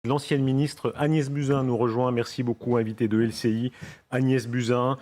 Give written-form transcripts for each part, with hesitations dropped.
L'ancienne ministre Agnès Buzyn nous rejoint. Merci beaucoup, invitée de LCI. Agnès Buzyn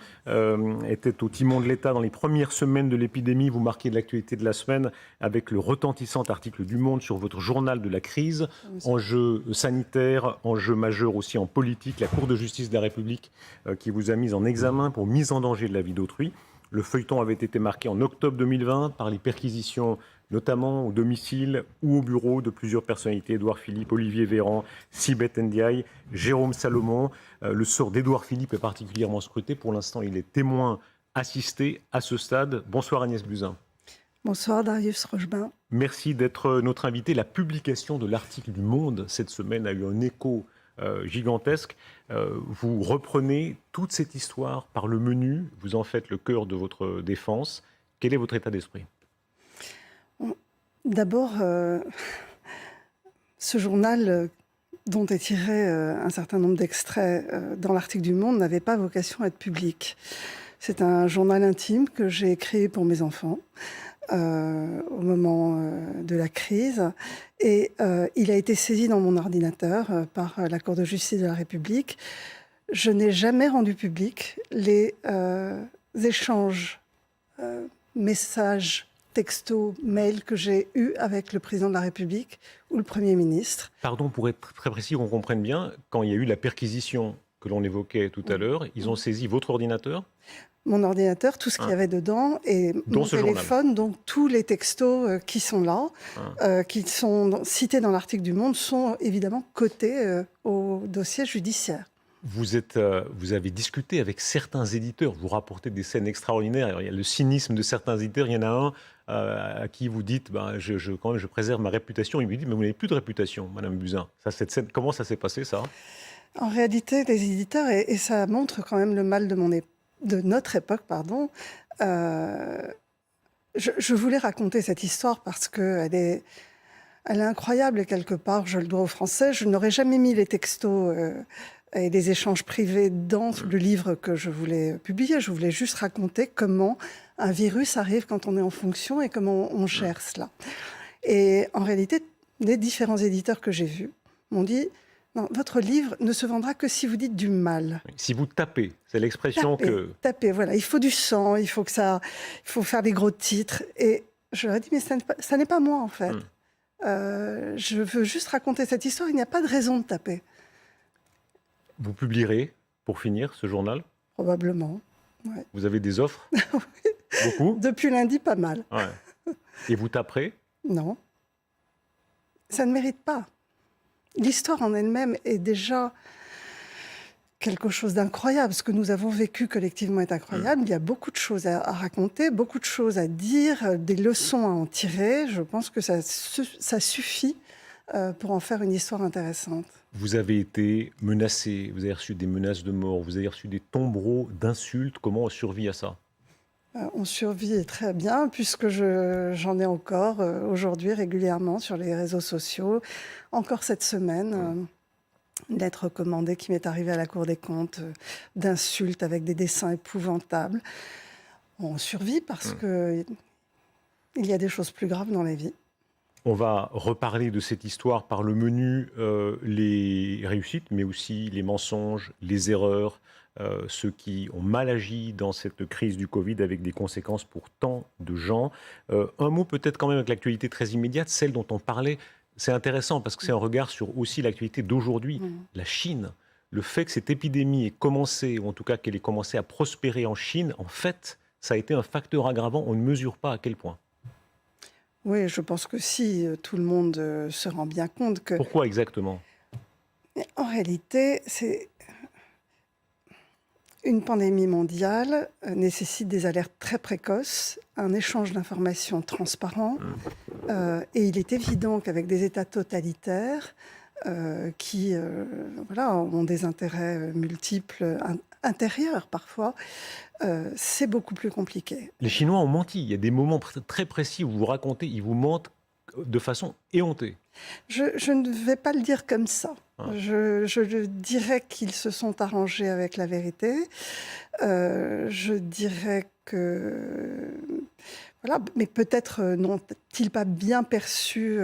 était au timon de l'État dans les premières semaines de l'épidémie. Vous marquez de l'actualité de la semaine avec le retentissant article du Monde sur votre journal de la crise. Enjeux sanitaires, enjeux majeurs aussi en politique. La Cour de justice de la République qui vous a mis en examen pour mise en danger de la vie d'autrui. Le feuilleton avait été marqué en octobre 2020 par les perquisitions, notamment au domicile ou au bureau de plusieurs personnalités, Édouard Philippe, Olivier Véran, Sibeth Ndiaye, Jérôme Salomon. Le sort d'Édouard Philippe est particulièrement scruté. Pour l'instant, il est témoin assisté à ce stade. Bonsoir Agnès Buzyn. Bonsoir Darius Rochebin. Merci d'être notre invité. La publication de l'article du Monde cette semaine a eu un écho gigantesque. Vous reprenez toute cette histoire par le menu, vous en faites le cœur de votre défense. Quel est votre état d'esprit ? D'abord, ce journal dont est tiré un certain nombre d'extraits dans l'article du Monde n'avait pas vocation à être public. C'est un journal intime que j'ai créé pour mes enfants au moment de la crise. Et il a été saisi dans mon ordinateur par la Cour de justice de la République. Je n'ai jamais rendu public les échanges, messages, textos, mails que j'ai eus avec le président de la République ou le Premier ministre. Pardon, pour être très précis, qu'on comprenne bien, quand il y a eu la perquisition que l'on évoquait tout à l'heure, ils ont saisi votre ordinateur ? Mon ordinateur, tout ce qu'il y avait dedans, et mon téléphone, donc tous les textos qui sont là, qui sont cités dans l'article du Monde, sont évidemment cotés au dossier judiciaire. Vous avez discuté avec certains éditeurs, vous rapportez des scènes extraordinaires. Alors, il y a le cynisme de certains éditeurs, il y en a un à qui vous dites quand même, je préserve ma réputation. Il lui dit mais vous n'avez plus de réputation, Madame Buzyn. Cette scène, comment ça s'est passé ça ? En réalité, les éditeurs, et ça montre quand même le mal de notre époque, je voulais raconter cette histoire parce qu'elle est incroyable et quelque part, je le dois aux Français. Je n'aurais jamais mis les textos et les échanges privés dans le livre que je voulais publier. Je voulais juste raconter comment un virus arrive quand on est en fonction et comment on gère cela. Et en réalité, les différents éditeurs que j'ai vus m'ont dit « Non, votre livre ne se vendra que si vous dites du mal. » Si vous tapez, c'est l'expression Taper, voilà. Il faut du sang, il faut faire des gros titres. Et je leur ai dit « Mais ça n'est pas moi, en fait. Je veux juste raconter cette histoire, il n'y a pas de raison de taper. » Vous publierez, pour finir, ce journal ? Probablement, ouais. Vous avez des offres ? Oui. Beaucoup ? Depuis lundi, pas mal. Ouais. Et vous taperez ? Non. Ça ne mérite pas. L'histoire en elle-même est déjà quelque chose d'incroyable. Ce que nous avons vécu collectivement est incroyable. Il y a beaucoup de choses à raconter, beaucoup de choses à dire, des leçons à en tirer. Je pense que ça suffit pour en faire une histoire intéressante. Vous avez été menacé, vous avez reçu des menaces de mort, vous avez reçu des tombereaux d'insultes. Comment on survit à ça ? On survit très bien, puisque j'en ai encore aujourd'hui régulièrement sur les réseaux sociaux. Encore cette semaine, une lettre recommandée qui m'est arrivée à la Cour des comptes, d'insultes avec des dessins épouvantables. On survit parce qu'il y a des choses plus graves dans la vie. On va reparler de cette histoire par le menu, les réussites, mais aussi les mensonges, les erreurs, ceux qui ont mal agi dans cette crise du Covid avec des conséquences pour tant de gens. Un mot peut-être quand même avec l'actualité très immédiate, celle dont on parlait. C'est intéressant parce que c'est un regard sur aussi l'actualité d'aujourd'hui. La Chine, le fait que cette épidémie ait commencé, ou en tout cas qu'elle ait commencé à prospérer en Chine, en fait, ça a été un facteur aggravant. On ne mesure pas à quel point. Oui, je pense que si tout le monde se rend bien compte que... Pourquoi exactement ? En réalité, une pandémie mondiale nécessite des alertes très précoces, un échange d'informations transparent, et il est évident qu'avec des États totalitaires qui ont des intérêts multiples, intérieurs parfois, c'est beaucoup plus compliqué. Les Chinois ont menti. Il y a des moments très précis où vous racontez, ils vous mentent de façon éhontée. Je ne vais pas le dire comme ça. Je dirais qu'ils se sont arrangés avec la vérité. Je dirais que... Voilà, mais peut-être n'ont-ils pas bien perçu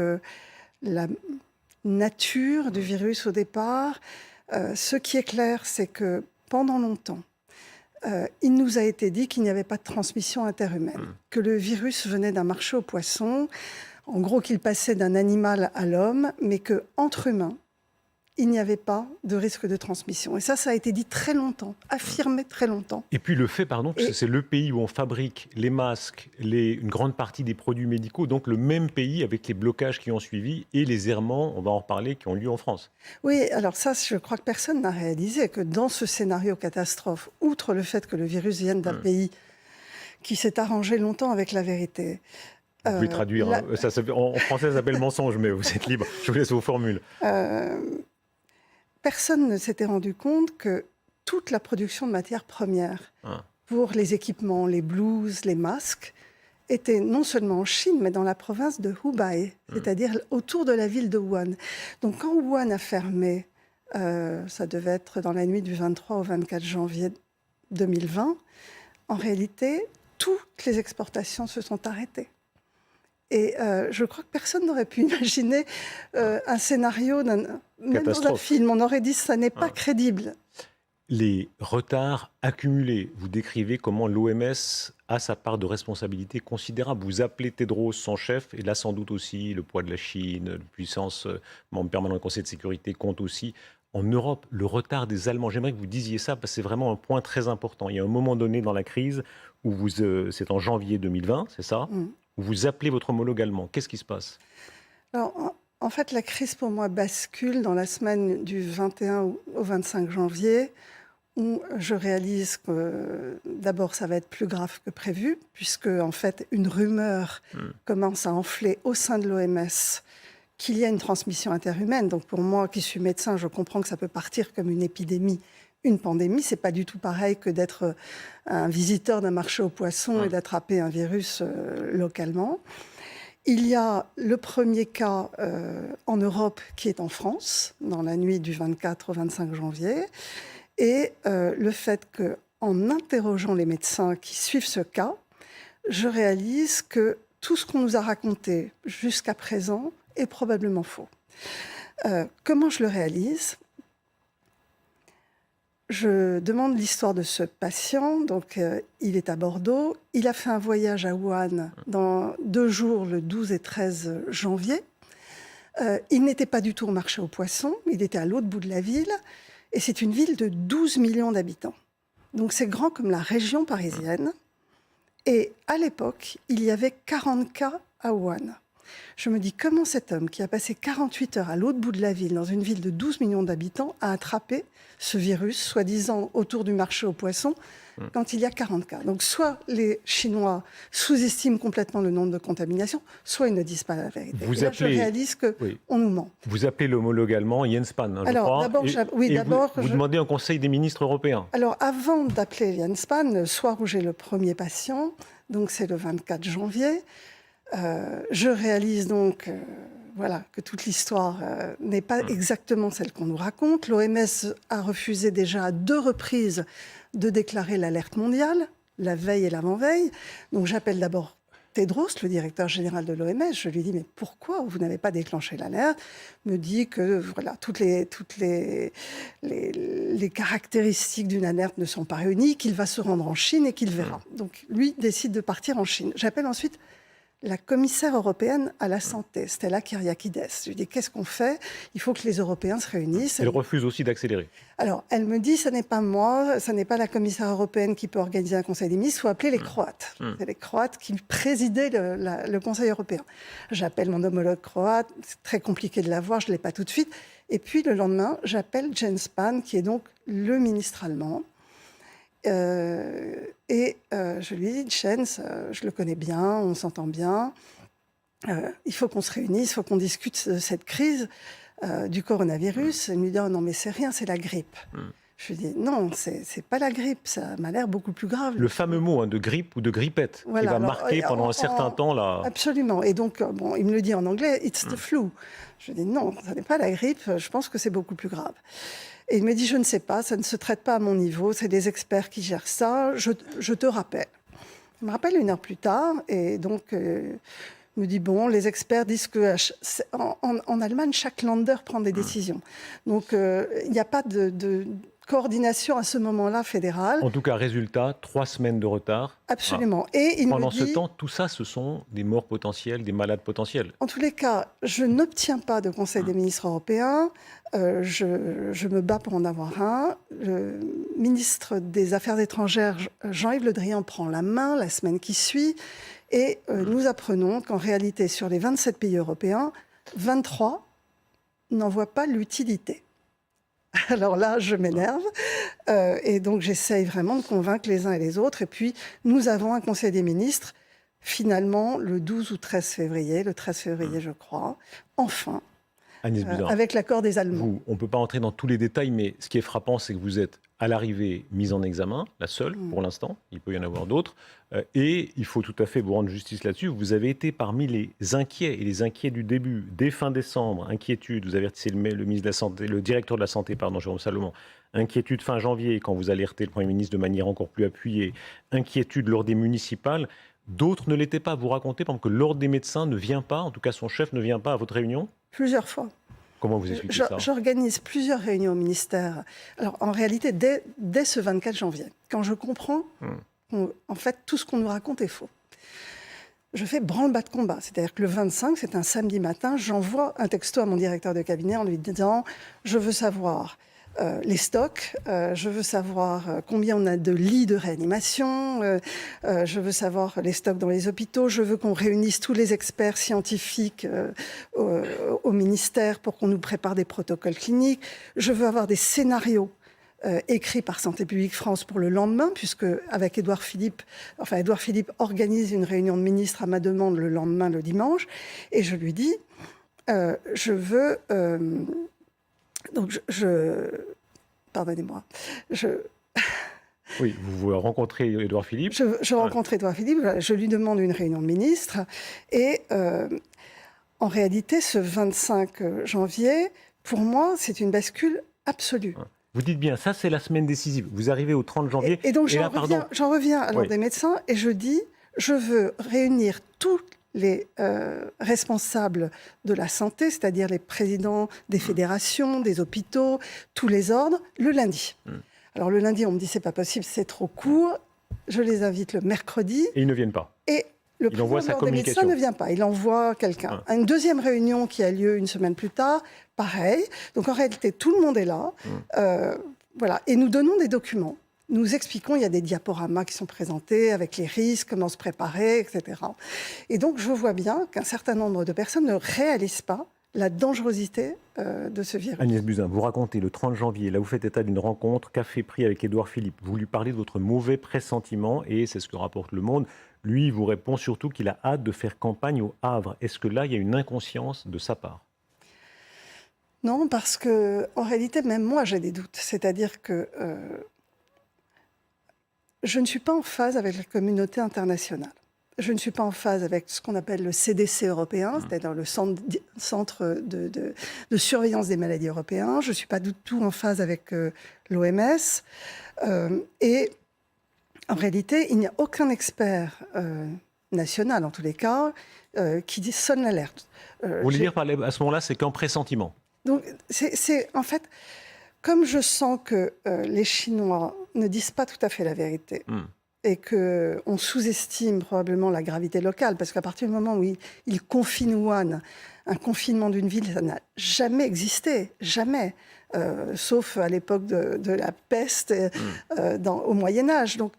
nature du virus au départ. Ce qui est clair, c'est que pendant longtemps, il nous a été dit qu'il n'y avait pas de transmission interhumaine, que le virus venait d'un marché aux poissons, en gros qu'il passait d'un animal à l'homme, mais qu'entre humains, il n'y avait pas de risque de transmission. Et ça a été dit très longtemps, affirmé très longtemps. Et puis le fait, pardon, que c'est le pays où on fabrique les masques, une grande partie des produits médicaux, donc le même pays avec les blocages qui ont suivi et les errements, on va en reparler, qui ont lieu en France. Oui, alors ça, je crois que personne n'a réalisé que dans ce scénario catastrophe, outre le fait que le virus vienne d'un pays qui s'est arrangé longtemps avec la vérité. Vous pouvez traduire, en français ça s'appelle mensonge, mais vous êtes libre, je vous laisse vos formules. Personne ne s'était rendu compte que toute la production de matières premières pour les équipements, les blouses, les masques, était non seulement en Chine, mais dans la province de Hubei, c'est-à-dire autour de la ville de Wuhan. Donc quand Wuhan a fermé, ça devait être dans la nuit du 23 au 24 janvier 2020, en réalité, toutes les exportations se sont arrêtées. Et je crois que personne n'aurait pu imaginer un scénario, même dans un film, on aurait dit que ça n'est pas crédible. Les retards accumulés, vous décrivez comment l'OMS a sa part de responsabilité considérable. Vous appelez Tedros son chef, et là sans doute aussi le poids de la Chine, la puissance membre permanent du Conseil de sécurité compte aussi. En Europe, le retard des Allemands, j'aimerais que vous disiez ça, parce que c'est vraiment un point très important. Il y a un moment donné dans la crise, où c'est en janvier 2020, c'est ça, où vous appelez votre homologue allemand. Qu'est-ce qui se passe? Alors, en fait, la crise pour moi bascule dans la semaine du 21 au 25 janvier, où je réalise que d'abord ça va être plus grave que prévu, puisque en fait une rumeur commence à enfler au sein de l'OMS qu'il y a une transmission interhumaine. Donc pour moi qui suis médecin, je comprends que ça peut partir comme une épidémie, une pandémie. C'est pas du tout pareil que d'être un visiteur d'un marché aux poissons et d'attraper un virus localement. Il y a le premier cas en Europe qui est en France, dans la nuit du 24 au 25 janvier. Et le fait qu'en interrogeant les médecins qui suivent ce cas, je réalise que tout ce qu'on nous a raconté jusqu'à présent est probablement faux. Comment je le réalise? Je demande l'histoire de ce patient. Donc, il est à Bordeaux. Il a fait un voyage à Wuhan dans 2 jours, le 12 et 13 janvier. Il n'était pas du tout au marché aux poissons. Il était à l'autre bout de la ville. Et c'est une ville de 12 millions d'habitants. Donc c'est grand comme la région parisienne. Et à l'époque, il y avait 40 cas à Wuhan. Je me dis, comment cet homme qui a passé 48 heures à l'autre bout de la ville, dans une ville de 12 millions d'habitants, a attrapé ce virus, soi-disant autour du marché aux poissons, quand il y a 40 cas. Donc soit les Chinois sous-estiment complètement le nombre de contaminations, soit ils ne disent pas la vérité. Vous là, je réalise qu'on nous ment. Vous appelez l'homologue allemand Jens Spahn, je crois. Vous demandez un conseil des ministres européens. Alors avant d'appeler Jens Spahn, le soir où j'ai le premier patient, donc c'est le 24 janvier, je réalise donc que toute l'histoire n'est pas exactement celle qu'on nous raconte. L'OMS a refusé déjà à 2 reprises de déclarer l'alerte mondiale, la veille et l'avant-veille. Donc j'appelle d'abord Tedros, le directeur général de l'OMS. Je lui dis, mais pourquoi vous n'avez pas déclenché l'alerte? Il me dit que toutes les caractéristiques d'une alerte ne sont pas réunies, qu'il va se rendre en Chine et qu'il verra. Donc lui décide de partir en Chine. J'appelle ensuite la commissaire européenne à la santé, Stella Kyriakides. Je lui dis, qu'est-ce qu'on fait? Il faut que les Européens se réunissent. Elle refuse aussi d'accélérer. Alors, elle me dit, ce n'est pas moi, ce n'est pas la commissaire européenne qui peut organiser un conseil des ministres, il faut appeler les Croates. C'est les Croates qui présidaient le Conseil européen. J'appelle mon homologue croate, c'est très compliqué de l'avoir, je ne l'ai pas tout de suite. Et puis, le lendemain, j'appelle Jens Spahn, qui est donc le ministre allemand. Je lui dis, Jens, je le connais bien, on s'entend bien, il faut qu'on se réunisse, il faut qu'on discute de cette crise du coronavirus. Il me dit, oh non mais c'est rien, c'est la grippe. Je lui dis, non, c'est pas la grippe, ça m'a l'air beaucoup plus grave. Le fameux mot de grippe ou de grippette, qui va marquer pendant un certain temps là. Absolument, et donc il me le dit en anglais, it's the flu. Je lui dis, non, ça n'est pas la grippe, je pense que c'est beaucoup plus grave. Et il me dit, je ne sais pas, ça ne se traite pas à mon niveau, c'est des experts qui gèrent ça, je te rappelle. Il me rappelle 1 heure plus tard, et donc Il me dit, bon, les experts disent qu'en Allemagne, chaque Länder prend des décisions. Donc, il n'y a pas de coordination à ce moment-là fédérale. En tout cas, résultat, 3 semaines de retard. Absolument. Et il Pendant me dit, ce temps, tout ça, ce sont des morts potentielles, des malades potentiels. en tous les cas, je n'obtiens pas de Conseil des ministres européens. Je me bats pour en avoir un. Le ministre des Affaires étrangères, Jean-Yves Le Drian, prend la main la semaine qui suit. Et nous apprenons qu'en réalité, sur les 27 pays européens, 23 n'en voient pas l'utilité. Alors là, je m'énerve. Et donc, j'essaye vraiment de convaincre les uns et les autres. Et puis, nous avons un Conseil des ministres, finalement, le 12 ou 13 février, le 13 février, je crois, enfin, Agnès Buzyn, avec l'accord des Allemands. on ne peut pas entrer dans tous les détails, mais ce qui est frappant, c'est que vous êtes à l'arrivée mise en examen, la seule pour l'instant, il peut y en avoir d'autres, et il faut tout à fait vous rendre justice là-dessus. Vous avez été parmi les inquiets, et les inquiets du début, dès fin décembre, inquiétude, vous avertissez le ministre de la Santé, le directeur de la Santé, Jérôme Salomon, inquiétude fin janvier, quand vous alertez le Premier ministre de manière encore plus appuyée, inquiétude lors des municipales. D'autres ne l'étaient pas. Vous racontez, par exemple, que l'Ordre des médecins ne vient pas, en tout cas son chef ne vient pas à votre réunion? Plusieurs fois. Comment vous expliquez ça? J'organise plusieurs réunions au ministère. Alors, en réalité, dès ce 24 janvier, quand je comprends qu'en fait, tout ce qu'on nous raconte est faux, je fais branle-bas de combat. C'est-à-dire que le 25, c'est un samedi matin, j'envoie un texto à mon directeur de cabinet en lui disant « Je veux savoir les stocks, je veux savoir combien on a de lits de réanimation, je veux savoir les stocks dans les hôpitaux, je veux qu'on réunisse tous les experts scientifiques au ministère pour qu'on nous prépare des protocoles cliniques, je veux avoir des scénarios écrits par Santé publique France pour le lendemain, puisque avec Édouard Philippe organise une réunion de ministres à ma demande le lendemain, le dimanche, et je lui dis, je veux... Donc, pardonnez-moi. Oui, vous rencontrez Édouard Philippe. Je rencontre Édouard Philippe, je lui demande une réunion de ministres. Et en réalité, ce 25 janvier, pour moi, c'est une bascule absolue. Vous dites bien, ça c'est la semaine décisive. Vous arrivez au 30 janvier. Et donc, j'en reviens à l'Ordre des médecins et je dis, je veux réunir tous les responsables de la santé, c'est-à-dire les présidents des fédérations, des hôpitaux, tous les ordres, le lundi. Alors le lundi, on me dit c'est pas possible, c'est trop court. Je les invite le mercredi. Et ils ne viennent pas. Et le président de l'Ordre des médecins ne vient pas. Il envoie quelqu'un. Une deuxième réunion qui a lieu une semaine plus tard, pareil. Donc en réalité, tout le monde est là. Voilà. Et nous donnons des documents. Nous expliquons, il y a des diaporamas qui sont présentés avec les risques, comment se préparer, etc. Et donc, je vois bien qu'un certain nombre de personnes ne réalisent pas la dangerosité de ce virus. Agnès Buzyn, vous racontez le 30 janvier, là vous faites état d'une rencontre, café pris avec Édouard Philippe. Vous lui parlez de votre mauvais pressentiment et c'est ce que rapporte Le Monde. Lui, il vous répond surtout qu'il a hâte de faire campagne au Havre. Est-ce que là, il y a une inconscience de sa part? Non, parce que en réalité, même moi, j'ai des doutes. C'est-à-dire que je ne suis pas en phase avec la communauté internationale. Je ne suis pas en phase avec ce qu'on appelle le CDC européen, c'est-à-dire le centre de surveillance des maladies européens. Je ne suis pas du tout en phase avec l'OMS. Et en réalité, il n'y a aucun expert national, en tous les cas, qui sonne l'alerte. Vous voulez dire à ce moment-là, c'est qu'un pressentiment? Donc, c'est en fait... Comme je sens que les Chinois ne disent pas tout à fait la vérité et qu'on sous-estime probablement la gravité locale, parce qu'à partir du moment où ils confinent Wuhan, un confinement d'une ville, ça n'a jamais existé, jamais, sauf à l'époque de la peste au Moyen-Âge. Donc,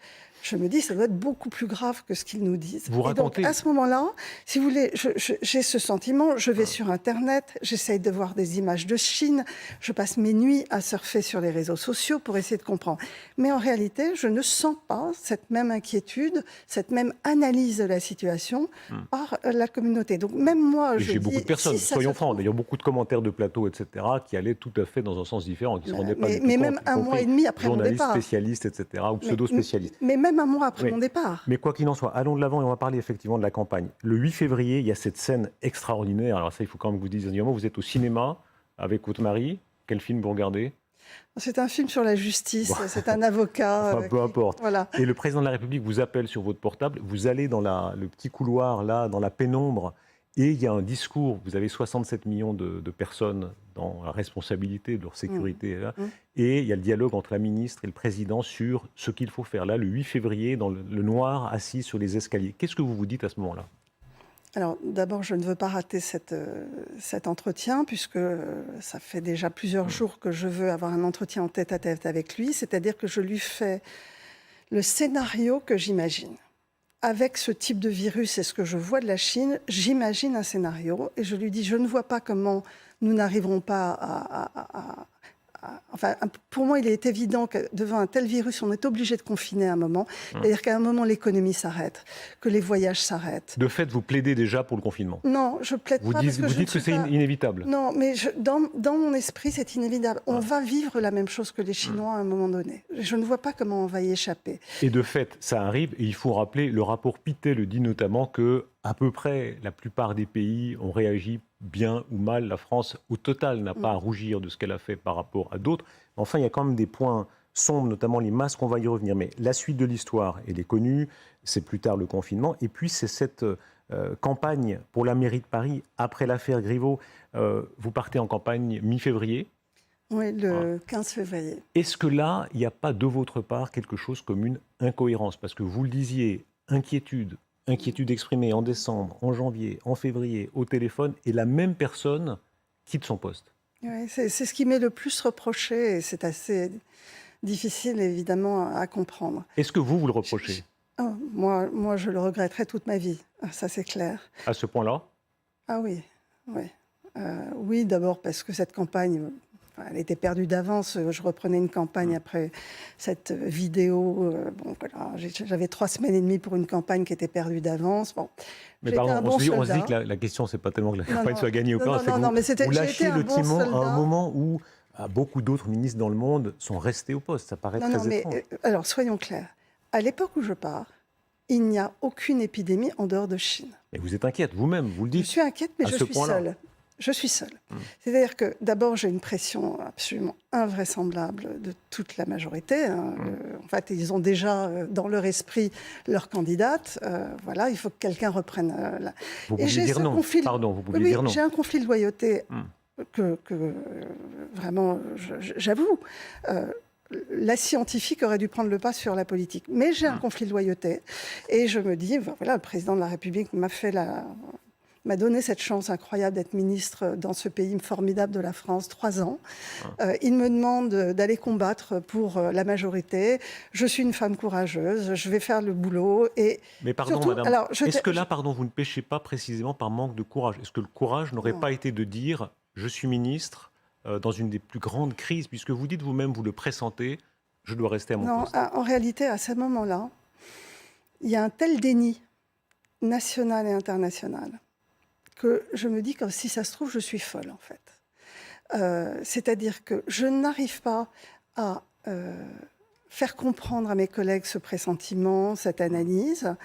je me dis, ça doit être beaucoup plus grave que ce qu'ils nous disent. Vous racontez... Et donc, à ce moment-là, si vous voulez, j'ai ce sentiment, je vais sur Internet, j'essaye de voir des images de Chine, je passe mes nuits à surfer sur les réseaux sociaux pour essayer de comprendre. Mais en réalité, je ne sens pas cette même inquiétude, cette même analyse de la situation par la communauté. Donc même moi, j'ai beaucoup de personnes, soyons francs, d'ailleurs beaucoup de commentaires de plateau, etc., qui allaient tout à fait dans un sens différent, qui se rendaient pas du tout compte, même un mois et demi après mon départ. Journalistes, spécialistes, etc., ou pseudo-spécialistes. Mais même un mois après mon départ. Mais quoi qu'il en soit, allons de l'avant et on va parler effectivement de la campagne. Le 8 février, il y a cette scène extraordinaire. Alors ça, il faut quand même que vous disiez, vous êtes au cinéma avec votre mari. Quel film vous regardez? C'est un film sur la justice, c'est un avocat. Enfin, peu importe. Voilà. Et le président de la République vous appelle sur votre portable, vous allez dans le petit couloir, là, dans la pénombre, Et il y a un discours, vous avez 67 millions de personnes dans la responsabilité de leur sécurité, là, et il y a le dialogue entre la ministre et le président sur ce qu'il faut faire. Là, le 8 février, dans le noir, assis sur les escaliers. Qu'est-ce que vous vous dites à ce moment-là? Alors d'abord, je ne veux pas rater cet entretien, puisque ça fait déjà plusieurs jours que je veux avoir un entretien en tête-à-tête avec lui, c'est-à-dire que je lui fais le scénario que j'imagine. Avec ce type de virus et ce que je vois de la Chine, j'imagine un scénario et je lui dis, je ne vois pas comment nous n'arriverons pas Enfin, pour moi, il est évident que devant un tel virus, on est obligé de confiner à un moment. C'est-à-dire qu'à un moment, l'économie s'arrête, que les voyages s'arrêtent. De fait, vous plaidez déjà pour le confinement? Non, je plaide vous pas parce que vous je dites que c'est inévitable? Non, mais dans mon esprit, c'est inévitable. On va vivre la même chose que les Chinois à un moment donné. Je ne vois pas comment on va y échapper. Et de fait, ça arrive, et il faut rappeler, le rapport Pittet le dit notamment, que à peu près la plupart des pays ont réagi bien ou mal. La France, au total, n'a pas à rougir de ce qu'elle a fait par rapport à d'autres. Enfin, il y a quand même des points sombres, notamment les masques, on va y revenir. Mais la suite de l'histoire, elle est connue, c'est plus tard le confinement, et puis c'est cette campagne pour la mairie de Paris, après l'affaire Griveaux. Vous partez en campagne mi-février. Oui, le 15 février. Est-ce que là, il n'y a pas de votre part quelque chose comme une incohérence? Parce que vous le disiez, inquiétude exprimée en décembre, en janvier, en février, au téléphone, et la même personne quitte son poste. Oui, c'est ce qui m'est le plus reproché, et c'est assez difficile, évidemment, à comprendre. Est-ce que vous le reprochez? Moi, je le regretterai toute ma vie, ça c'est clair. À ce point-là? Ah oui, oui. Oui, d'abord parce que cette campagne, elle était perdue d'avance. Je reprenais une campagne après cette vidéo. Bon, voilà, j'avais 3 semaines et demie pour une campagne qui était perdue d'avance. Bon, mais pardon, on se dit que la question, c'est pas tellement que la campagne soit gagnée ou pas, c'est que vous lâchez le timon à un moment où beaucoup d'autres ministres dans le monde sont restés au poste. Ça paraît très étrange. Alors, soyons clairs. À l'époque où je pars, il n'y a aucune épidémie en dehors de Chine. Mais vous êtes inquiète, vous-même, vous le dites. Je suis inquiète, mais je suis seule. Je suis seule. C'est-à-dire que d'abord, j'ai une pression absolument invraisemblable de toute la majorité. En fait, ils ont déjà dans leur esprit leur candidate. Voilà, il faut que quelqu'un reprenne. Vous pouvez dire non. Pardon, vous pouvez dire non. J'ai un conflit de loyauté que vraiment, j'avoue. La scientifique aurait dû prendre le pas sur la politique. Mais j'ai un conflit de loyauté. Et je me dis, voilà, le président de la République m'a donné cette chance incroyable d'être ministre dans ce pays formidable de la France, 3 ans. Il me demande d'aller combattre pour la majorité. Je suis une femme courageuse, je vais faire le boulot. Mais pardon, surtout, madame, est-ce que là, pardon, vous ne péchez pas précisément par manque de courage? Est-ce que le courage n'aurait pas été de dire « je suis ministre dans une des plus grandes crises », puisque vous dites vous-même, vous le pressentez, je dois rester à mon poste? Non, en réalité, à ce moment-là, il y a un tel déni national et international que je me dis que si ça se trouve, je suis folle, en fait. C'est-à-dire que je n'arrive pas à faire comprendre à mes collègues ce pressentiment, cette analyse.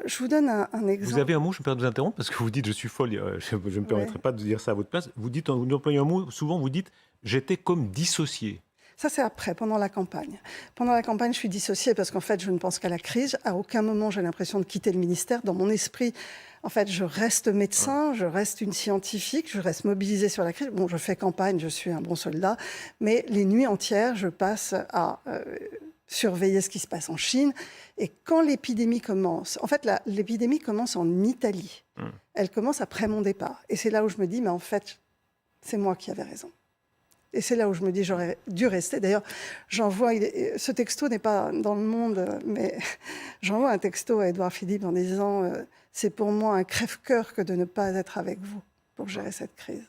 Je vous donne un exemple. Vous avez un mot, je me permets de vous interrompre, parce que vous dites « je suis folle », je ne me permettrai pas de dire ça à votre place. Vous employez un mot, souvent vous dites « j'étais comme dissocié ». Ça, c'est après, pendant la campagne. Pendant la campagne, je suis dissociée parce qu'en fait, je ne pense qu'à la crise. À aucun moment, j'ai l'impression de quitter le ministère. Dans mon esprit, en fait, je reste médecin, je reste une scientifique, je reste mobilisée sur la crise. Bon, je fais campagne, je suis un bon soldat, mais les nuits entières, je passe à surveiller ce qui se passe en Chine. Et quand l'épidémie commence, en fait, l'épidémie commence en Italie. Elle commence après mon départ. Et c'est là où je me dis, mais en fait, c'est moi qui avais raison. Et c'est là où je me dis, j'aurais dû rester. D'ailleurs, ce texto n'est pas dans Le Monde, mais j'envoie un texto à Édouard Philippe en disant c'est pour moi un crève-cœur que de ne pas être avec vous pour gérer cette crise.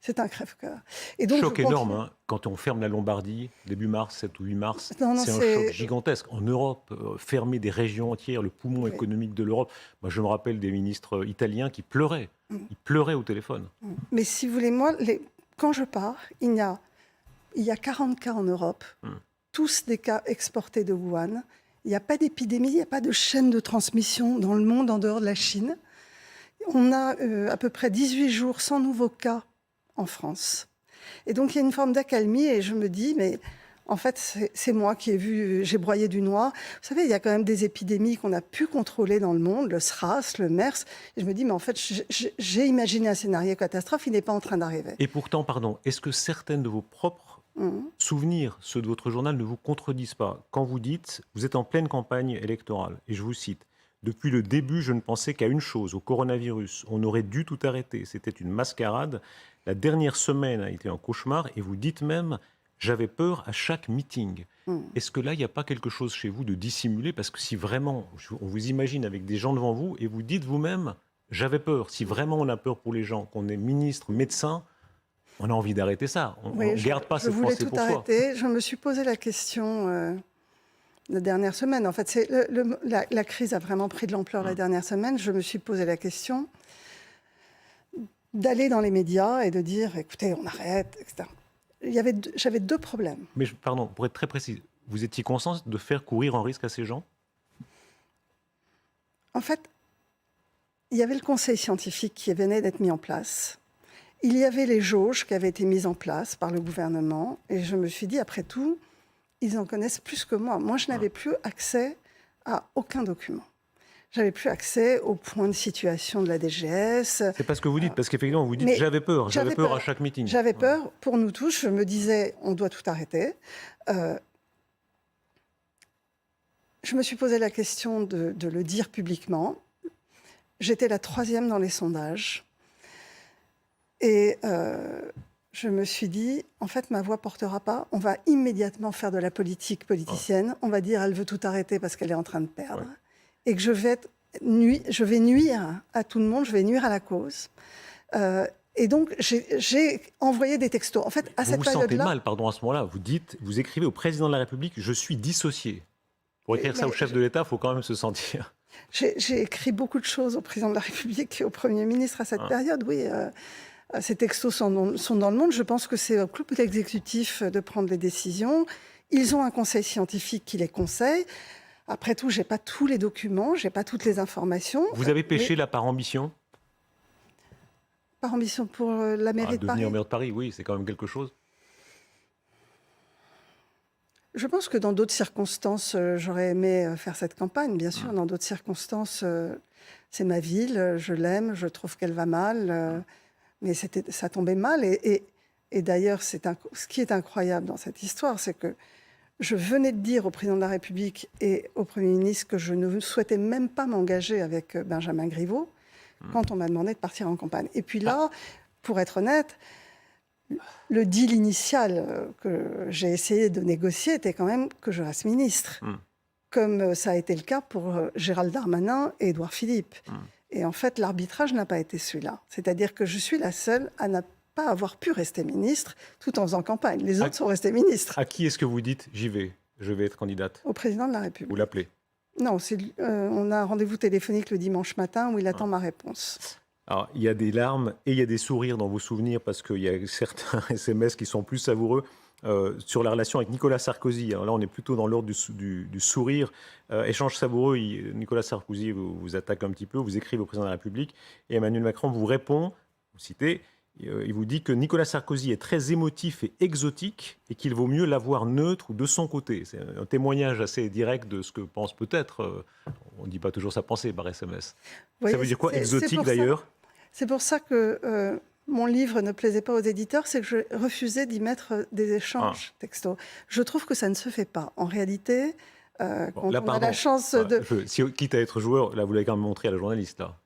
C'est un crève-cœur. Et donc, choc énorme, hein, quand on ferme la Lombardie, début mars, 7 ou 8 mars, c'est un choc gigantesque. En Europe, fermer des régions entières, le poumon économique de l'Europe. Moi, je me rappelle des ministres italiens qui pleuraient. Ils pleuraient au téléphone. Mais si vous voulez, moi... Quand je pars, il y a 40 cas en Europe, tous des cas exportés de Wuhan. Il n'y a pas d'épidémie, il n'y a pas de chaîne de transmission dans le monde en dehors de la Chine. On a à peu près 18 jours sans nouveaux cas en France. Et donc il y a une forme d'accalmie et je me dis, mais En fait, c'est moi qui j'ai broyé du noir. Vous savez, il y a quand même des épidémies qu'on a pu contrôler dans le monde, le SRAS, le MERS. Et je me dis, mais en fait, j'ai imaginé un scénario catastrophe, il n'est pas en train d'arriver. Et pourtant, pardon, est-ce que certaines de vos propres souvenirs, ceux de votre journal, ne vous contredisent pas quand vous dites, vous êtes en pleine campagne électorale, et je vous cite, depuis le début, je ne pensais qu'à une chose, au coronavirus. On aurait dû tout arrêter. C'était une mascarade. La dernière semaine a été un cauchemar, et vous dites même, j'avais peur à chaque meeting. Est-ce que là, il n'y a pas quelque chose chez vous de dissimulé? Parce que si vraiment, on vous imagine avec des gens devant vous, et vous dites vous-même, j'avais peur. Si vraiment on a peur pour les gens, qu'on est ministre, médecin, on a envie d'arrêter ça. On ne garde pas cette pensée pour soi. Je voulais tout arrêter. Je me suis posé la question la dernière semaine. En fait, la crise a vraiment pris de l'ampleur la dernière semaine. Je me suis posé la question d'aller dans les médias et de dire, écoutez, on arrête, etc. J'avais deux problèmes. Mais pardon, pour être très précis, vous étiez conscient de faire courir un risque à ces gens? En fait, il y avait le conseil scientifique qui venait d'être mis en place. Il y avait les jauges qui avaient été mises en place par le gouvernement. Et je me suis dit, après tout, ils en connaissent plus que moi. Moi, je n'avais plus accès à aucun document. J'avais plus accès au point de situation de la DGS. C'est pas ce que vous dites, parce qu'effectivement, vous dites j'avais peur à chaque meeting. J'avais peur pour nous tous. Je me disais, on doit tout arrêter. Je me suis posé la question de le dire publiquement. J'étais la 3e dans les sondages. Et je me suis dit, en fait, ma voix ne portera pas. On va immédiatement faire de la politique politicienne. On va dire, elle veut tout arrêter parce qu'elle est en train de perdre. Et que je vais nuire à tout le monde, je vais nuire à la cause. Et donc, j'ai envoyé des textos. En fait, à cette période-là... Vous vous sentez mal, pardon, à ce moment-là. Vous écrivez au président de la République, je suis dissocié. Pour écrire ça au chef de l'État, il faut quand même se sentir... J'ai écrit beaucoup de choses au président de la République et au Premier ministre à cette période, oui. Ces textos sont dans le monde. Je pense que c'est au club exécutif de prendre les décisions. Ils ont un conseil scientifique qui les conseille. Après tout, je n'ai pas tous les documents, je n'ai pas toutes les informations. Vous avez péché là par ambition? Par ambition pour la mairie de Paris? Devenir maire de Paris, oui, c'est quand même quelque chose. Je pense que dans d'autres circonstances, j'aurais aimé faire cette campagne. Bien sûr, dans d'autres circonstances, c'est ma ville, je l'aime, je trouve qu'elle va mal. Mais ça tombait mal. Et d'ailleurs, ce qui est incroyable dans cette histoire, c'est que je venais de dire au président de la République et au Premier ministre que je ne souhaitais même pas m'engager avec Benjamin Griveaux quand on m'a demandé de partir en campagne. Et puis là, pour être honnête, le deal initial que j'ai essayé de négocier était quand même que je reste ministre, comme ça a été le cas pour Gérald Darmanin et Édouard Philippe. Et en fait, l'arbitrage n'a pas été celui-là. C'est-à-dire que je suis la seule à ne pas avoir pu rester ministre tout en faisant campagne. Les autres sont restés ministres. À qui est-ce que vous dites j'y vais, je vais être candidate? Au président de la République. Vous l'appelez? Non, on a un rendez-vous téléphonique le dimanche matin où il attend ma réponse. Alors, il y a des larmes et il y a des sourires dans vos souvenirs parce qu'il y a certains SMS qui sont plus savoureux sur la relation avec Nicolas Sarkozy. Alors là, on est plutôt dans l'ordre du sourire. Échange savoureux, Nicolas Sarkozy vous attaque un petit peu, vous écrivez au président de la République et Emmanuel Macron vous répond, vous citez, il vous dit que Nicolas Sarkozy est très émotif et exotique et qu'il vaut mieux l'avoir neutre ou de son côté. C'est un témoignage assez direct de ce que pense peut-être, on ne dit pas toujours sa pensée par SMS. Ça veut dire quoi, exotique d'ailleurs? C'est pour ça que mon livre ne plaisait pas aux éditeurs, c'est que je refusais d'y mettre des échanges textos. Je trouve que ça ne se fait pas. En réalité, quand on a la chance de... Quitte à être joueur, là vous l'avez quand même montré à la journaliste. Là.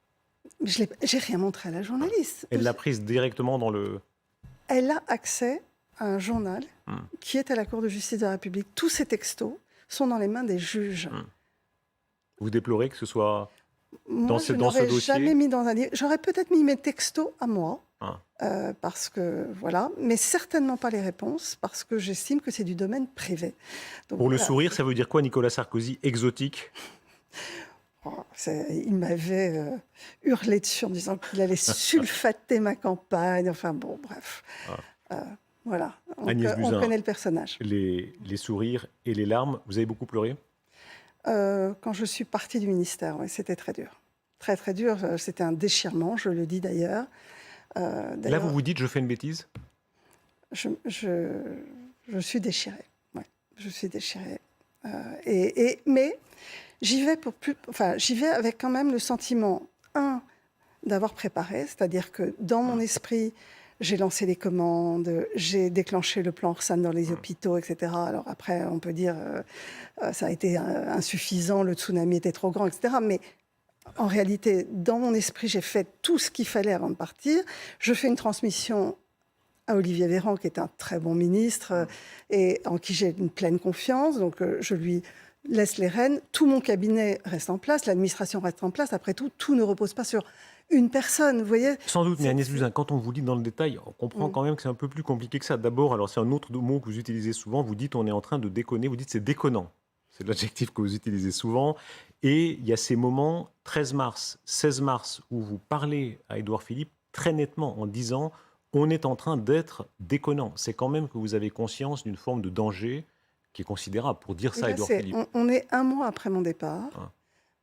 J'ai rien montré à la journaliste. Elle l'a prise directement dans le... Elle a accès à un journal qui est à la Cour de justice de la République. Tous ces textos sont dans les mains des juges. Vous déplorez que ce soit... Moi, dans ce dossier, jamais mis dans un livre. J'aurais peut-être mis mes textos à moi, parce que voilà, mais certainement pas les réponses, parce que j'estime que c'est du domaine privé. Donc, pour le sourire, ça veut dire quoi, Nicolas Sarkozy, exotique? Il m'avait hurlé dessus en disant qu'il allait sulfater ma campagne. Enfin bon, bref. Voilà, on connaît le personnage. Les sourires et les larmes, vous avez beaucoup pleuré? Quand je suis partie du ministère, oui, c'était très dur. Très, très dur. C'était un déchirement, je le dis d'ailleurs. Là, vous vous dites, je fais une bêtise? Je suis déchirée, ouais. Je suis déchirée. Mais j'y vais avec quand même le sentiment, d'avoir préparé, c'est-à-dire que dans mon esprit, j'ai lancé les commandes, j'ai déclenché le plan Orsan dans les hôpitaux, etc. Alors après, on peut dire ça a été insuffisant, le tsunami était trop grand, etc. Mais en réalité, dans mon esprit, j'ai fait tout ce qu'il fallait avant de partir. Je fais une transmission à Olivier Véran, qui est un très bon ministre et en qui j'ai une pleine confiance. Donc, je lui laisse les rênes. Tout mon cabinet reste en place, l'administration reste en place. Après tout, tout ne repose pas sur une personne, vous voyez. Sans doute, mais Agnès Buzyn, quand on vous dit dans le détail, on comprend quand même que c'est un peu plus compliqué que ça. D'abord, alors c'est un autre mot que vous utilisez souvent, vous dites on est en train de déconner, vous dites c'est déconnant. C'est l'adjectif que vous utilisez souvent. Et il y a ces moments, 13 mars, 16 mars, où vous parlez à Édouard Philippe très nettement en disant on est en train d'être déconnant. C'est quand même que vous avez conscience d'une forme de danger qui est considérable pour dire ça à Édouard Philippe. On est un mois après mon départ. Ah.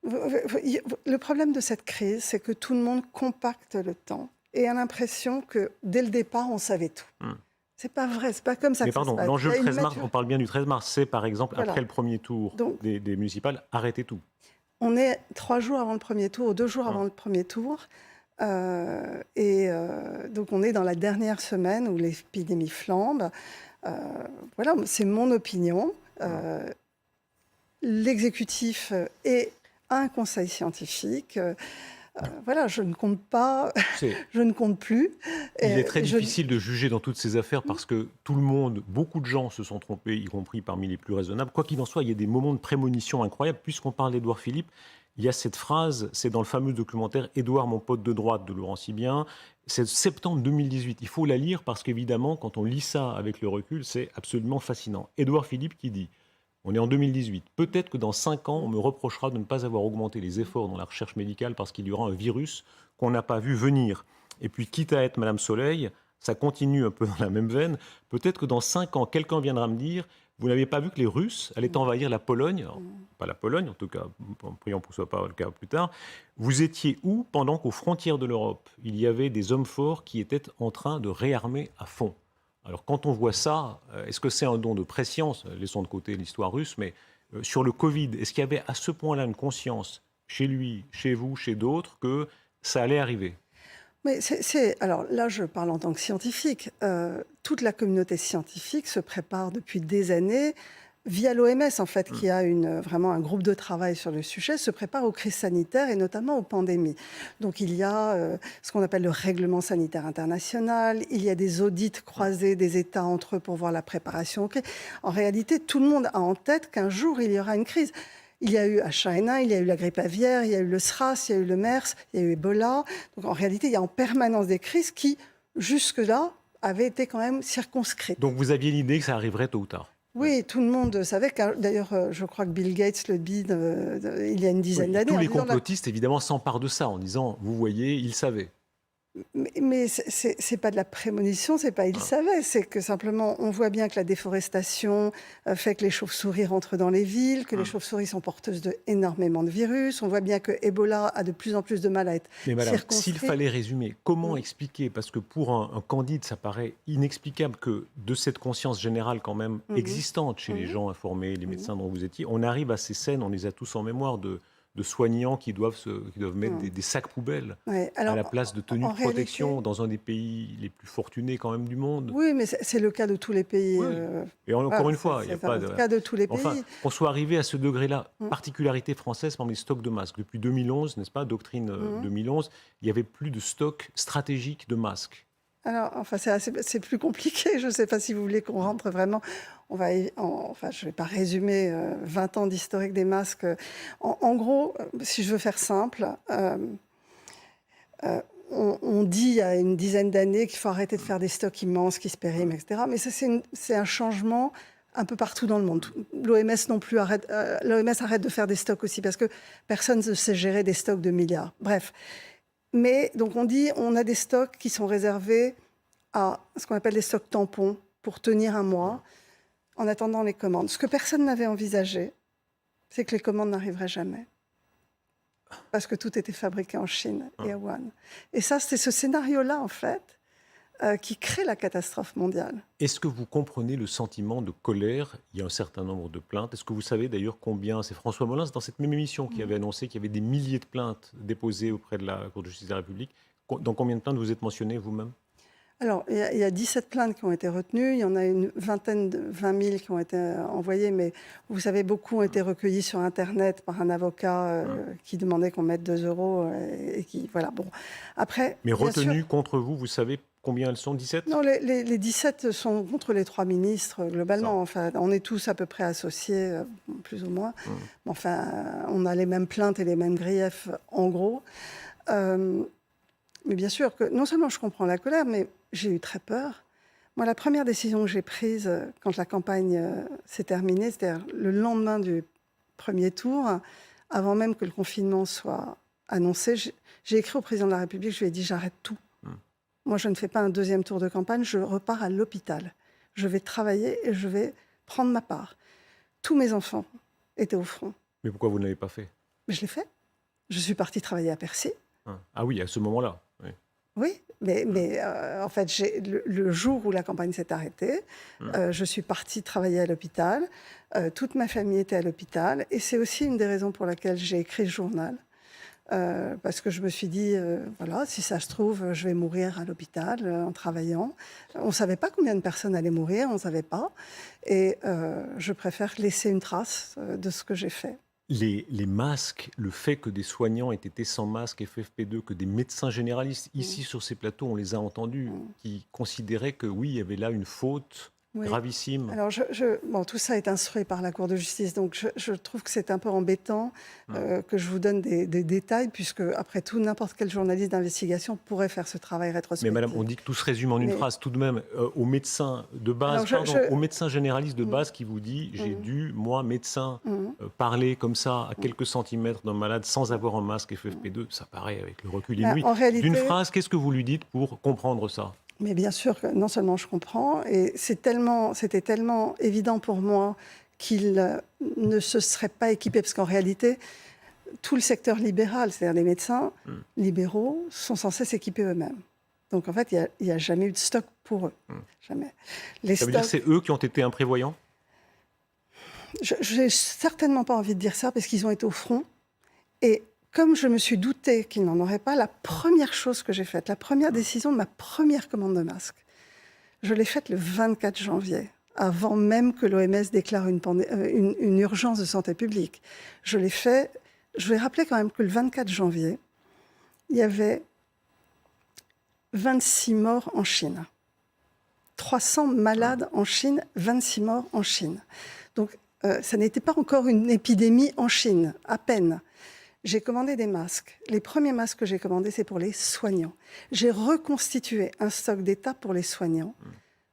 Le problème de cette crise, c'est que tout le monde compacte le temps et a l'impression que dès le départ, on savait tout. C'est pas vrai, c'est pas comme ça. Mais pardon, l'enjeu le 13 mars, on parle bien du 13 mars, c'est par exemple, voilà, après le premier tour des municipales, arrêtez tout. On est 3 jours avant le premier tour, 2 jours avant le premier tour. Donc on est dans la dernière semaine où l'épidémie flambe. Voilà, c'est mon opinion. L'exécutif est un conseil scientifique. Voilà, je ne compte pas, je ne compte plus. Il est très difficile de juger dans toutes ces affaires parce que tout le monde, beaucoup de gens se sont trompés, y compris parmi les plus raisonnables. Quoi qu'il en soit, il y a des moments de prémonition incroyables. Puisqu'on parle d'Édouard Philippe, il y a cette phrase, c'est dans le fameux documentaire « Édouard, mon pote de droite » de Laurent Sibien. C'est septembre 2018. Il faut la lire parce qu'évidemment, quand on lit ça avec le recul, c'est absolument fascinant. Édouard Philippe qui dit « On est en 2018. Peut-être que dans 5 ans, on me reprochera de ne pas avoir augmenté les efforts dans la recherche médicale parce qu'il y aura un virus qu'on n'a pas vu venir. Et puis, quitte à être Madame Soleil, ça continue un peu dans la même veine. Peut-être que dans 5 ans, quelqu'un viendra me dire « Vous n'avez pas vu que les Russes allaient envahir la Pologne ?» Alors, pas la Pologne, en tout cas, prions pour que ce ne soit pas le cas plus tard. Vous étiez où pendant qu'aux frontières de l'Europe, il y avait des hommes forts qui étaient en train de réarmer à fond? Alors quand on voit ça, est-ce que c'est un don de prescience? Laissons de côté l'histoire russe, mais sur le Covid, est-ce qu'il y avait à ce point-là une conscience chez lui, chez vous, chez d'autres, que ça allait arriver? Mais alors là, je parle en tant que scientifique. Toute la communauté scientifique se prépare depuis des années, via l'OMS, en fait, qui a vraiment un groupe de travail sur le sujet, se prépare aux crises sanitaires et notamment aux pandémies. Donc il y a ce qu'on appelle le règlement sanitaire international, il y a des audits croisés des États entre eux pour voir la préparation. En réalité, tout le monde a en tête qu'un jour, il y aura une crise. Il y a eu H1N1, il y a eu la grippe aviaire, il y a eu le SRAS, il y a eu le MERS, il y a eu Ebola. Donc en réalité, il y a en permanence des crises qui, jusque-là, avaient été quand même circonscrites. Donc vous aviez l'idée que ça arriverait tôt ou tard? Oui, tout le monde savait. D'ailleurs, je crois que Bill Gates le dit il y a une dizaine d'années. Tous les complotistes, évidemment, s'emparent de ça en disant, vous voyez, ils savaient. Mais c'est pas de la prémonition, c'est pas ils savaient, c'est que simplement on voit bien que la déforestation fait que les chauves-souris rentrent dans les villes, que les chauves-souris sont porteuses énormément de virus. On voit bien que Ebola a de plus en plus de mal à être circonscrit. S'il fallait résumer, comment expliquer, parce que pour un candide, ça paraît inexplicable que de cette conscience générale quand même existante chez les gens informés, les médecins dont vous étiez, on arrive à ces scènes, on les a tous en mémoire de soignants qui doivent mettre des sacs poubelles à la place de tenues de protection dans un des pays les plus fortunés quand même du monde. Oui, mais c'est le cas de tous les pays. Oui. Et encore une fois, il n'y a pas de... C'est le cas de tous les pays. Enfin, qu'on soit arrivé à ce degré-là, particularité française, parmi les stocks de masques. Depuis 2011, n'est-ce pas, doctrine 2011, il n'y avait plus de stock stratégique de masques. Alors, enfin, c'est plus compliqué. Je ne sais pas si vous voulez qu'on rentre vraiment... je ne vais pas résumer 20 ans d'historique des masques. En gros, si je veux faire simple, on dit il y a une dizaine d'années qu'il faut arrêter de faire des stocks immenses qui se périment, etc. Mais ça, c'est un changement un peu partout dans le monde. L'OMS non plus arrête de faire des stocks aussi parce que personne ne sait gérer des stocks de milliards. Bref. Mais donc on dit on a des stocks qui sont réservés à ce qu'on appelle des stocks tampons pour tenir un mois en attendant les commandes. Ce que personne n'avait envisagé, c'est que les commandes n'arriveraient jamais. Parce que tout était fabriqué en Chine et à Wuhan. Et ça, c'est ce scénario-là, en fait, qui crée la catastrophe mondiale. Est-ce que vous comprenez le sentiment de colère? Il y a un certain nombre de plaintes. Est-ce que vous savez d'ailleurs combien? C'est François Molins, dans cette même émission, qui avait annoncé qu'il y avait des milliers de plaintes déposées auprès de la Cour de justice de la République. Dans combien de plaintes vous êtes mentionné vous-même? Alors, il y a 17 plaintes qui ont été retenues, il y en a une vingtaine, 20 000 qui ont été envoyées, mais vous savez, beaucoup ont été recueillis sur Internet par un avocat qui demandait qu'on mette 2 euros et qui, voilà, bon. Après, Mais bien retenues sûr, contre vous, vous savez combien elles sont? 17? non, les 17 sont contre les 3 ministres, globalement. Ça. Enfin, on est tous à peu près associés, plus ou moins. Mais enfin, on a les mêmes plaintes et les mêmes griefs, en gros. Mais bien sûr que non seulement je comprends la colère, mais j'ai eu très peur. Moi, la première décision que j'ai prise quand la campagne s'est terminée, c'est-à-dire le lendemain du premier tour, avant même que le confinement soit annoncé, j'ai écrit au président de la République, je lui ai dit j'arrête tout. Moi, je ne fais pas un deuxième tour de campagne, je repars à l'hôpital. Je vais travailler et je vais prendre ma part. Tous mes enfants étaient au front. Mais pourquoi vous ne l'avez pas fait? Mais je l'ai fait. Je suis partie travailler à Percy. Ah oui, à ce moment-là. Oui. Oui, mais en fait, le jour où la campagne s'est arrêtée, je suis partie travailler à l'hôpital. Toute ma famille était à l'hôpital. Et c'est aussi une des raisons pour laquelle j'ai écrit ce journal. Parce que je me suis dit, voilà, si ça se trouve, je vais mourir à l'hôpital en travaillant. On ne savait pas combien de personnes allaient mourir, on ne savait pas. Et je préfère laisser une trace de ce que j'ai fait. Les masques, le fait que des soignants aient été sans masque FFP2, que des médecins généralistes, ici sur ces plateaux, on les a entendus, qui considéraient que oui, il y avait là une faute gravissime. Alors, bon, tout ça est instruit par la Cour de justice, donc je trouve que c'est un peu embêtant que je vous donne des détails, puisque après tout, n'importe quel journaliste d'investigation pourrait faire ce travail rétrospectif. Mais madame, on dit que tout se résume en une phrase tout de même. Au médecin de base, au médecin généraliste de base qui vous dit, j'ai dû, moi, médecin, parler comme ça à quelques centimètres d'un malade sans avoir un masque FFP2, ça paraît, avec le recul inouï. D'une phrase, qu'est-ce que vous lui dites pour comprendre ça? Mais bien sûr que non seulement je comprends, et c'était tellement évident pour moi qu'il ne se serait pas équipé, parce qu'en réalité, tout le secteur libéral, c'est-à-dire les médecins libéraux, sont censés s'équiper eux-mêmes. Donc en fait, il n'y a jamais eu de stock pour eux. Jamais. Ça veut dire que c'est eux qui ont été imprévoyants? Je n'ai certainement pas envie de dire ça, parce qu'ils ont été au front. Et comme je me suis doutée qu'ils n'en auraient pas, la première chose que j'ai faite, la première décision de ma première commande de masque, je l'ai faite le 24 janvier, avant même que l'OMS déclare une urgence de santé publique. Je l'ai fait. Je vais rappeler quand même que le 24 janvier, il y avait 26 morts en Chine. 300 malades en Chine, 26 morts en Chine. Donc, ça n'était pas encore une épidémie en Chine, à peine. J'ai commandé des masques. Les premiers masques que j'ai commandés, c'est pour les soignants. J'ai reconstitué un stock d'État pour les soignants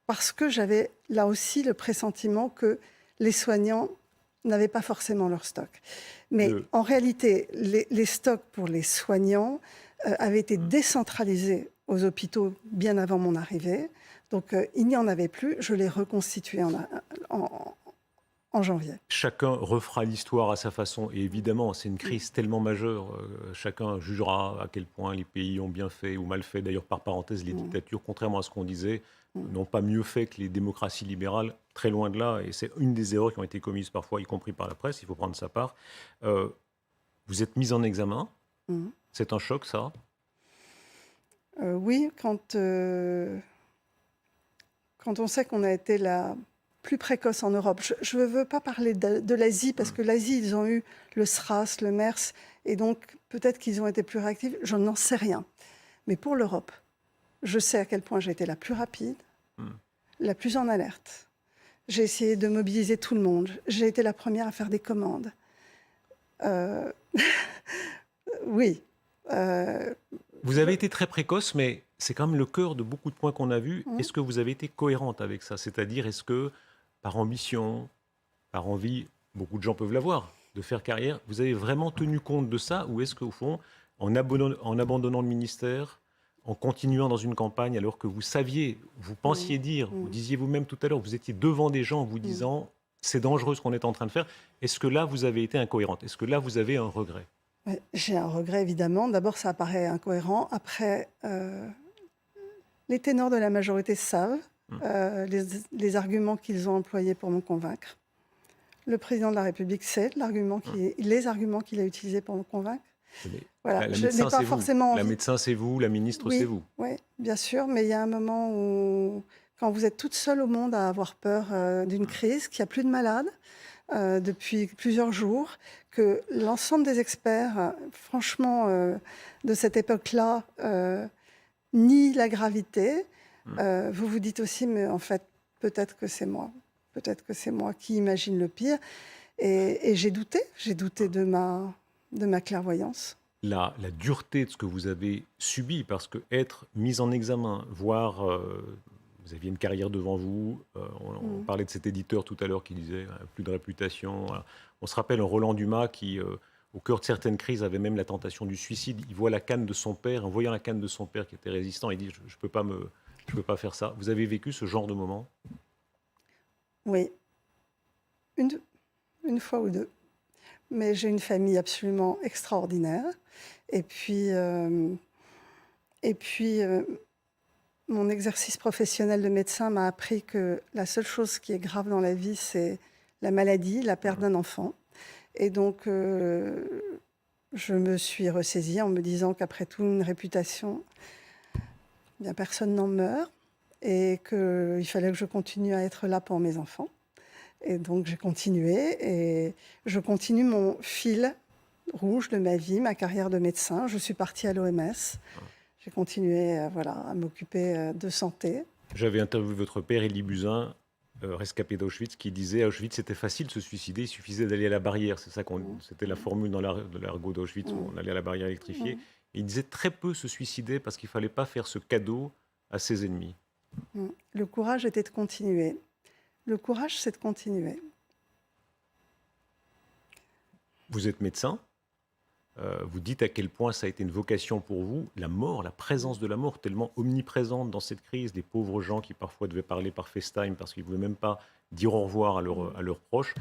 parce que j'avais là aussi le pressentiment que les soignants n'avaient pas forcément leur stock. Mais en réalité, les stocks pour les soignants avaient été décentralisés aux hôpitaux bien avant mon arrivée. Donc, il n'y en avait plus. Je l'ai reconstitué en janvier. Chacun refera l'histoire à sa façon. Et évidemment, c'est une crise tellement majeure. Chacun jugera à quel point les pays ont bien fait ou mal fait. D'ailleurs, par parenthèse, les dictatures, contrairement à ce qu'on disait, n'ont pas mieux fait que les démocraties libérales, très loin de là. Et c'est une des erreurs qui ont été commises parfois, y compris par la presse. Il faut prendre sa part. Vous êtes mise en examen. C'est un choc, ça? Oui, quand on sait qu'on a été la plus précoce en Europe. Je ne veux pas parler de l'Asie, parce que l'Asie, ils ont eu le SRAS, le MERS, et donc peut-être qu'ils ont été plus réactifs, je n'en sais rien. Mais pour l'Europe, je sais à quel point j'ai été la plus rapide, la plus en alerte. J'ai essayé de mobiliser tout le monde. J'ai été la première à faire des commandes. Oui. Vous avez été très précoce, mais c'est quand même le cœur de beaucoup de points qu'on a vus. Est-ce que vous avez été cohérente avec ça? C'est-à-dire, est-ce que, par ambition, par envie, beaucoup de gens peuvent l'avoir, de faire carrière, vous avez vraiment tenu compte de ça? Ou est-ce qu'au fond, en abandonnant le ministère, en continuant dans une campagne, alors que vous saviez, vous pensiez dire, vous disiez vous-même tout à l'heure, vous étiez devant des gens en vous disant c'est dangereux ce qu'on est en train de faire, est-ce que là, vous avez été incohérente? Est-ce que là, vous avez un regret? J'ai un regret, évidemment. D'abord, ça apparaît incohérent. Après, Les ténors de la majorité savent Mmh. les arguments qu'ils ont employés pour me convaincre. Le président de la République sait les arguments qu'il a utilisés pour me convaincre. Mais Voilà, la je n'ai médecin, pas c'est vous. forcément La envie. médecin, c'est vous. La ministre, c'est Oui, vous. oui, bien sûr, mais il y a un moment où, quand vous êtes toute seule au monde à avoir peur d'une crise, qu'il n'y a plus de malades depuis plusieurs jours, que l'ensemble des experts, franchement, de cette époque-là, nient la gravité, vous vous dites aussi, mais en fait, peut-être que c'est moi. Peut-être que c'est moi qui imagine le pire. Et j'ai douté de ma clairvoyance. La dureté de ce que vous avez subi, parce que être mis en examen, voir, vous aviez une carrière devant vous, on parlait de cet éditeur tout à l'heure qui disait plus de réputation. Voilà. On se rappelle un Roland Dumas qui, au cœur de certaines crises, avait même la tentation du suicide. Il voit la canne de son père, en voyant la canne de son père qui était résistant, il dit je peux pas faire ça. Vous avez vécu ce genre de moment? Oui, une fois ou deux. Mais j'ai une famille absolument extraordinaire. Et puis, mon exercice professionnel de médecin m'a appris que la seule chose qui est grave dans la vie, c'est la maladie, la perte d'un enfant. Et donc, je me suis ressaisie en me disant qu'après tout, une réputation, eh bien, personne n'en meurt. Et qu'il fallait que je continue à être là pour mes enfants. Et donc, j'ai continué. Et je continue mon fil rouge de ma vie, ma carrière de médecin. Je suis partie à l'OMS. J'ai continué à m'occuper de santé. J'avais interviewé votre père, Élie Buzyn, rescapé d'Auschwitz, qui disait à Auschwitz, c'était facile de se suicider, il suffisait d'aller à la barrière. C'était la formule dans de l'argot d'Auschwitz, où on allait à la barrière électrifiée. Et il disait très peu se suicider parce qu'il ne fallait pas faire ce cadeau à ses ennemis. Le courage était de continuer. Le courage, c'est de continuer. Vous êtes médecin. Vous dites à quel point ça a été une vocation pour vous, la mort, la présence de la mort tellement omniprésente dans cette crise, les pauvres gens qui parfois devaient parler par FaceTime parce qu'ils ne pouvaient même pas dire au revoir à leurs proches.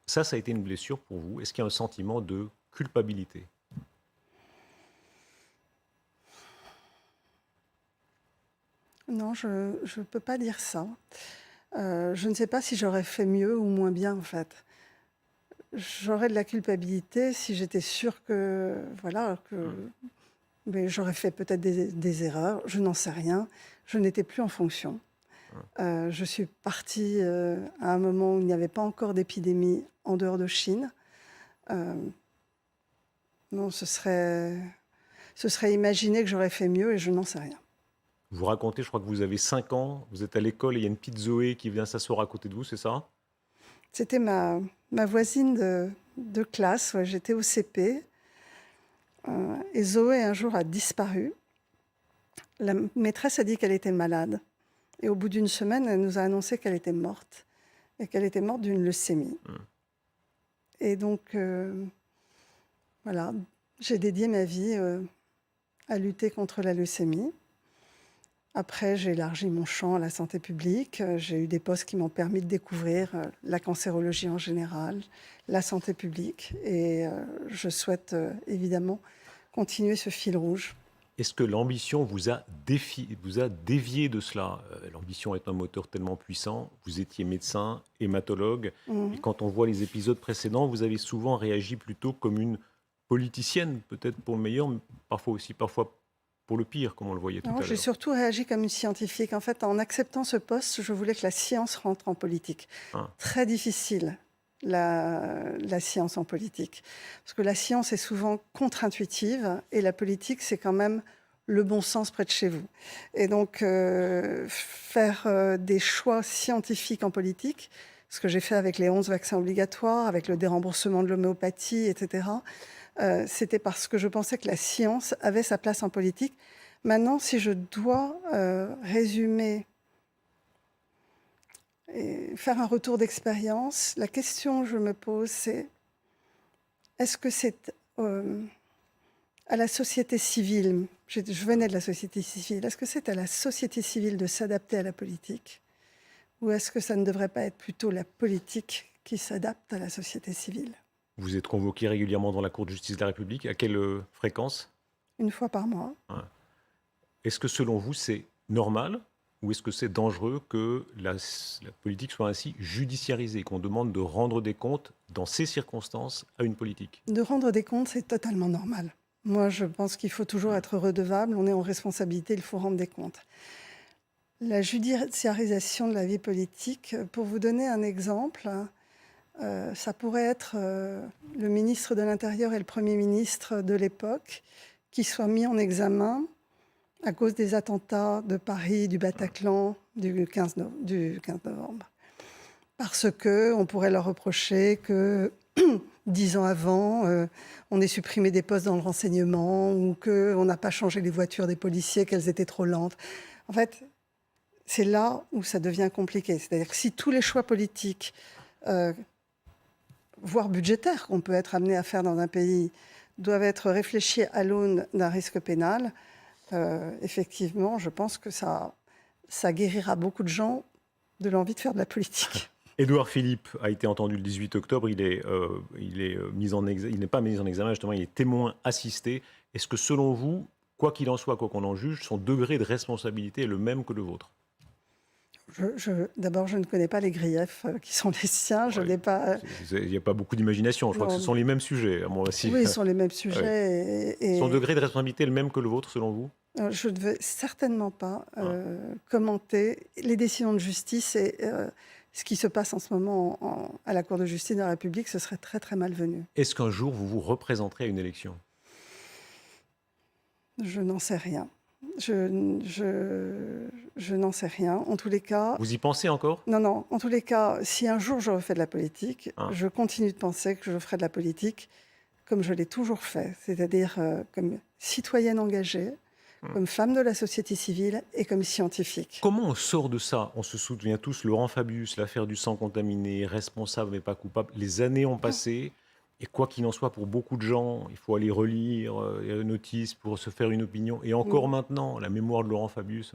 Ça a été une blessure pour vous. Est-ce qu'il y a un sentiment de culpabilité? Non, je ne peux pas dire ça. Je ne sais pas si j'aurais fait mieux ou moins bien, en fait. J'aurais de la culpabilité si j'étais sûre mais j'aurais fait peut-être des erreurs, je n'en sais rien. Je n'étais plus en fonction. Je suis partie à un moment où il n'y avait pas encore d'épidémie en dehors de Chine. Non, ce serait imaginer que j'aurais fait mieux et je n'en sais rien. Vous racontez, je crois que vous avez 5 ans, vous êtes à l'école et il y a une petite Zoé qui vient s'asseoir à côté de vous, c'est ça? C'était ma voisine de classe, ouais, j'étais au CP. Et Zoé, un jour, a disparu. La maîtresse a dit qu'elle était malade. Et au bout d'une semaine, elle nous a annoncé qu'elle était morte. Et qu'elle était morte d'une leucémie. Et donc, j'ai dédié ma vie à lutter contre la leucémie. Après, j'ai élargi mon champ à la santé publique. J'ai eu des postes qui m'ont permis de découvrir la cancérologie en général, la santé publique. Et je souhaite évidemment continuer ce fil rouge. Est-ce que l'ambition vous a dévié de cela? L'ambition est un moteur tellement puissant. Vous étiez médecin, hématologue. Et quand on voit les épisodes précédents, vous avez souvent réagi plutôt comme une politicienne, peut-être pour le meilleur, mais parfois pour le pire, comme on le voyait tout à l'heure. J'ai surtout réagi comme une scientifique. En fait, en acceptant ce poste, je voulais que la science rentre en politique. Très difficile, la science en politique. Parce que la science est souvent contre-intuitive et la politique, c'est quand même le bon sens près de chez vous. Et donc, faire des choix scientifiques en politique, ce que j'ai fait avec les 11 vaccins obligatoires, avec le déremboursement de l'homéopathie, etc., c'était parce que je pensais que la science avait sa place en politique. Maintenant, si je dois résumer et faire un retour d'expérience, la question que je me pose, c'est est-ce que c'est à la société civile, je venais de la société civile, est-ce que c'est à la société civile de s'adapter à la politique, ou est-ce que ça ne devrait pas être plutôt la politique qui s'adapte à la société civile? Vous êtes convoqué régulièrement dans la Cour de justice de la République. À quelle fréquence? Une fois par mois. Est-ce que selon vous, c'est normal ou est-ce que c'est dangereux que la politique soit ainsi judiciarisée, qu'on demande de rendre des comptes dans ces circonstances à une politique? De rendre des comptes, c'est totalement normal. Moi, je pense qu'il faut toujours être redevable. On est en responsabilité, il faut rendre des comptes. La judiciarisation de la vie politique, pour vous donner un exemple, ça pourrait être le ministre de l'Intérieur et le Premier ministre de l'époque qui soient mis en examen à cause des attentats de Paris, du Bataclan du 15 novembre. Parce qu'on pourrait leur reprocher que 10 ans avant, on ait supprimé des postes dans le renseignement ou qu'on n'a pas changé les voitures des policiers, qu'elles étaient trop lentes. En fait, c'est là où ça devient compliqué. C'est-à-dire que si tous les choix politiques, voire budgétaires, qu'on peut être amené à faire dans un pays, doivent être réfléchis à l'aune d'un risque pénal, effectivement, je pense que ça guérira beaucoup de gens de l'envie de faire de la politique. Édouard Philippe a été entendu le 18 octobre. Il n'est pas mis en examen, justement, il est témoin assisté. Est-ce que selon vous, quoi qu'il en soit, quoi qu'on en juge, son degré de responsabilité est le même que le vôtre? D'abord, je ne connais pas les griefs qui sont les siens. Je n'ai pas. Il n'y a pas beaucoup d'imagination. Je crois que ce sont les mêmes sujets, moi aussi. Oui, ce sont les mêmes sujets. Ouais. Son degré de responsabilité est le même que le vôtre, selon vous? Je ne veux certainement pas commenter les décisions de justice et ce qui se passe en ce moment à la Cour de justice de la République. Ce serait très, très malvenu. Est-ce qu'un jour, vous vous représenterez à une élection? Je n'en sais rien. Je n'en sais rien. En tous les cas... Vous y pensez encore? Non. En tous les cas, si un jour je refais de la politique, je continue de penser que je ferai de la politique comme je l'ai toujours fait, c'est-à-dire comme citoyenne engagée, comme femme de la société civile et comme scientifique. Comment on sort de ça? On se souvient tous, Laurent Fabius, l'affaire du sang contaminé, responsable mais pas coupable. Les années ont passé. Et quoi qu'il en soit, pour beaucoup de gens, il faut aller relire les notices pour se faire une opinion. Et encore maintenant, la mémoire de Laurent Fabius,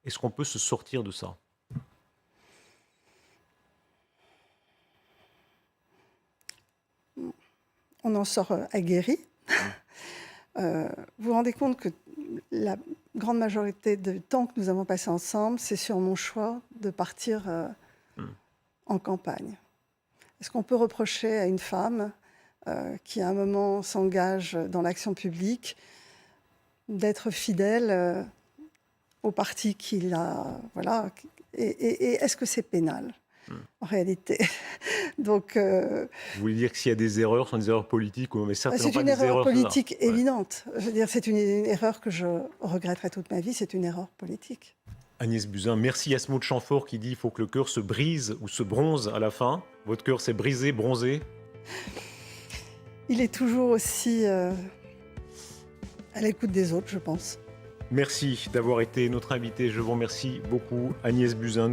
est-ce qu'on peut se sortir de ça? On en sort aguerri. Vous vous rendez compte que la grande majorité du temps que nous avons passé ensemble, c'est sur mon choix de partir en campagne. Est-ce qu'on peut reprocher à une femme qui à un moment s'engage dans l'action publique, d'être fidèle au parti qu'il a... Voilà. Et est-ce que c'est pénal, en réalité? Donc, vous voulez dire que s'il y a des erreurs, ce sont des erreurs politiques mais certainement c'est pas des erreurs... C'est une erreur politique évidente. Je veux dire, c'est une erreur que je regretterai toute ma vie, c'est une erreur politique. Agnès Buzyn, merci à ce mot de Chamfort qui dit qu'il faut que le cœur se brise ou se bronze à la fin. Votre cœur s'est brisé, bronzé? Il est toujours aussi à l'écoute des autres, je pense. Merci d'avoir été notre invité. Je vous remercie beaucoup, Agnès Buzyn.